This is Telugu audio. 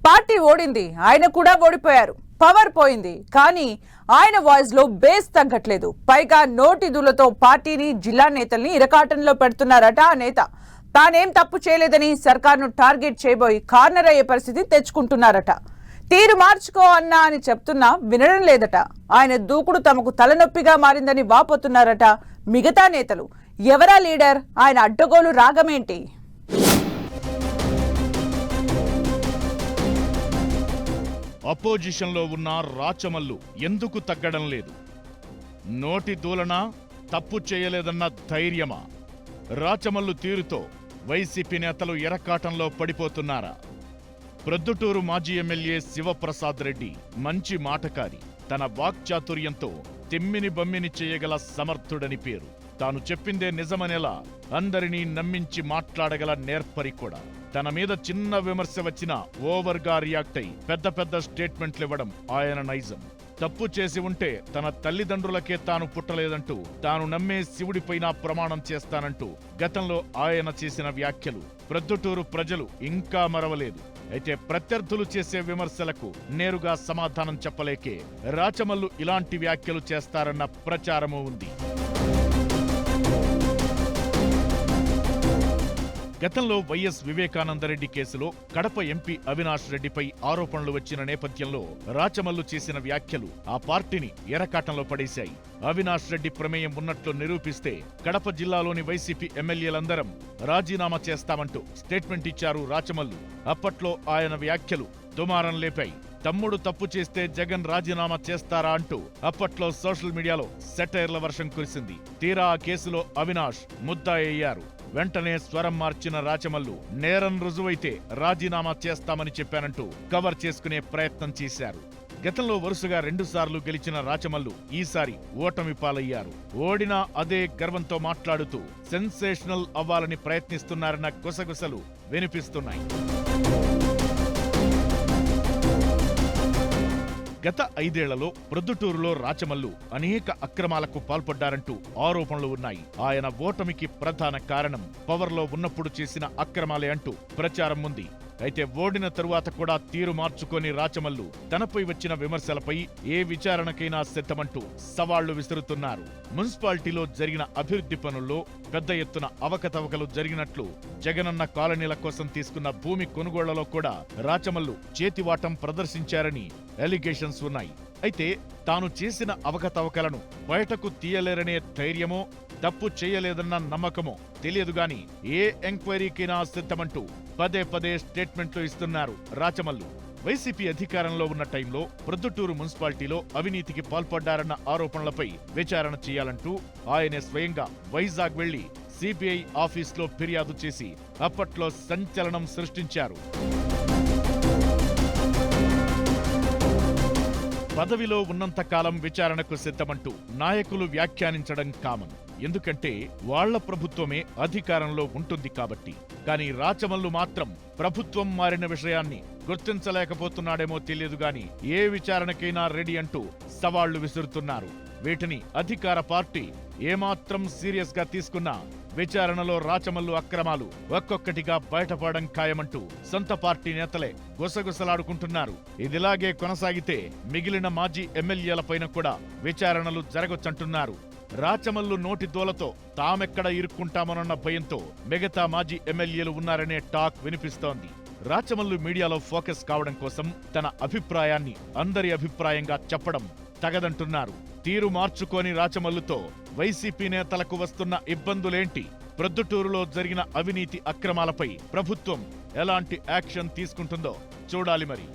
పార్టీ ఓడింది, ఆయన కూడా ఓడిపోయారు. పవర్ పోయింది, కానీ ఆయన వాయిస్ లో బేస్ తగ్గట్లేదు. పైగా నోటి దూలతో పార్టీని, జిల్లా నేతల్ని ఇరకాటంలో పెడుతున్నారట ఆ నేత. తానేం తప్పు చేయలేదని సర్కార్ను టార్గెట్ చేయబోయి కార్నర్ అయ్యే పరిస్థితి తెచ్చుకుంటున్నారట. తీరు మార్చుకో అన్నా అని చెప్తున్నా వినడం లేదట. ఆయన దూకుడు తమకు తలనొప్పిగా మారిందని వాపోతున్నారట మిగతా నేతలు. ఎవరా లీడర్? ఆయన అడ్డగోలు రాగమేంటి? అపోజిషన్లో ఉన్న రాచమల్లు ఎందుకు తగ్గడం లేదు? నోటి దూలన తప్పు చేయలేదన్న ధైర్యమా? రాచమల్లు తీరుతో వైసీపీ నేతలు ఎరకాటంలో పడిపోతున్నారా? ప్రొద్దుటూరు మాజీ ఎమ్మెల్యే శివప్రసాద్ రెడ్డి మంచి మాటకారి. తన వాక్చాతుర్యంతో తిమ్మిని బమ్మిని చేయగల సమర్థుడని పేరు. తాను చెప్పిందే నిజమనేలా అందరినీ నమ్మించి మాట్లాడగల నేర్పరి కూడా. తన మీద చిన్న విమర్శ వచ్చినా ఓవర్గా రియాక్ట్ అయి పెద్ద పెద్ద స్టేట్మెంట్లివ్వడం ఆయన నైజం. తప్పు చేసి ఉంటే తన తల్లిదండ్రులకే తాను పుట్టలేదంటూ, తాను నమ్మే శివుడిపైన ప్రమాణం చేస్తానంటూ గతంలో ఆయన చేసిన వ్యాఖ్యలు ప్రొద్దుటూరు ప్రజలు ఇంకా మరవలేదు. అయితే ప్రత్యర్థులు చేసే విమర్శలకు నేరుగా సమాధానం చెప్పలేకే రాచమల్లు ఇలాంటి వ్యాఖ్యలు చేస్తారన్న ప్రచారమూ ఉంది. గతంలో వైఎస్ వివేకానందరెడ్డి కేసులో కడప ఎంపీ అవినాష్ రెడ్డిపై ఆరోపణలు వచ్చిన నేపథ్యంలో రాచమల్లు చేసిన వ్యాఖ్యలు ఆ పార్టీని ఎరకాటంలో పడేశాయి. అవినాష్ రెడ్డి ప్రమేయం ఉన్నట్లు నిరూపిస్తే కడప జిల్లాలోని వైసీపీ ఎమ్మెల్యేలందరం రాజీనామా చేస్తామంటూ స్టేట్మెంట్ ఇచ్చారు రాచమల్లు. అప్పట్లో ఆయన వ్యాఖ్యలు దుమారం లేపాయి. తమ్ముడు తప్పు చేస్తే జగన్ రాజీనామా చేస్తారా అంటూ అప్పట్లో సోషల్ మీడియాలో సెటైర్ల వర్షం కురిసింది. తీరా ఆ కేసులో అవినాష్ ముద్దాయ్యారు. వెంటనే స్వరం మార్చిన రాచమల్లు నేరం రుజువైతే రాజీనామా చేస్తామని చెప్పానంటూ కవర్ చేసుకునే ప్రయత్నం చేశారు. గతంలో వరుసగా 2 సార్లు గెలిచిన రాచమల్లు ఈసారి ఓటమి పాలయ్యారు. ఓడినా అదే గర్వంతో మాట్లాడుతూ సెన్సేషనల్ అవ్వాలని ప్రయత్నిస్తున్నారన్న గుసగుసలు వినిపిస్తున్నాయి. గత 5 ఏళ్లలో ప్రొద్దుటూరులో రాచమల్లు అనేక అక్రమాలకు పాల్పడ్డారంటూ ఆరోపణలు ఉన్నాయి. ఆయన ఓటమికి ప్రధాన కారణం పవర్లో ఉన్నప్పుడు చేసిన అక్రమాలే అంటూ ప్రచారం ఉంది. అయితే ఓడిన తరువాత కూడా తీరు మార్చుకొని రాచమల్లు తనపై వచ్చిన విమర్శలపై ఏ విచారణకైనా సిద్ధమంటూ సవాళ్లు విసురుతున్నారు. మున్సిపాలిటీలో జరిగిన అభివృద్ధి పనుల్లో పెద్ద ఎత్తున అవకతవకలు జరిగినట్లు, జగనన్న కాలనీల కోసం తీసుకున్న భూమి కొనుగోళ్లలో కూడా రాచమల్లు చేతివాటం ప్రదర్శించారని ఎలిగేషన్స్ ఉన్నాయి. అయితే తాను చేసిన అవకతవకలను బయటకు తీయలేరనే ధైర్యమో, తప్పు చేయలేదన్న నమ్మకమో తెలియదుగాని ఏ ఎంక్వైరీకైనా సిద్ధమంటూ పదే పదే స్టేట్మెంట్లు ఇస్తున్నారు రాచమల్లు. వైసీపీ అధికారంలో ఉన్న టైంలో ప్రొద్దుటూరు మున్సిపాలిటీలో అవినీతికి పాల్పడ్డారన్న ఆరోపణలపై విచారణ చేయాలంటూ ఆయనే స్వయంగా వైజాగ్ వెళ్లి సిబిఐ ఆఫీస్లో ఫిర్యాదు చేసి అప్పట్లో సంచలనం సృష్టించారు. పదవిలో ఉన్నంతకాలం విచారణకు సిద్ధమంటూ నాయకులు వ్యాఖ్యానించడం కామన్. ఎందుకంటే వాళ్ల ప్రభుత్వమే అధికారంలో ఉంటుంది కాబట్టి. కానీ రాచమల్లు మాత్రం ప్రభుత్వం మారిన విషయాన్ని గుర్తించలేకపోతున్నాడేమో తెలియదుగాని ఏ విచారణకైనా రెడీ అంటూ సవాళ్లు విసురుతున్నారు. వీటిని అధికార పార్టీ ఏమాత్రం సీరియస్ గా తీసుకున్నా విచారణలో రాచమల్లు అక్రమాలు ఒక్కొక్కటిగా బయటపడడం ఖాయమంటూ సొంత పార్టీ నేతలే గుసగుసలాడుకుంటున్నారు. ఇదిలాగే కొనసాగితే మిగిలిన మాజీ ఎమ్మెల్యేలపైన కూడా విచారణలు జరగొచ్చంటున్నారు. రాచమల్లు నోటి దోలతో తామెక్కడ ఇరుక్కుంటామోనన్న భయంతో మిగతా మాజీ ఎమ్మెల్యేలు ఉన్నారనే టాక్ వినిపిస్తోంది. రాచమల్లు మీడియాలో ఫోకస్ కావడం కోసం తన అభిప్రాయాన్ని అందరి అభిప్రాయంగా చెప్పడం తగదంటున్నారు. తీరు మార్చుకోని రాచమల్లుతో వైసీపీ నేతలకు వస్తున్న ఇబ్బందులేంటి? ప్రొద్దుటూరులో జరిగిన అవినీతి అక్రమాలపై ప్రభుత్వం ఎలాంటి యాక్షన్ తీసుకుంటుందో చూడాలి మరి.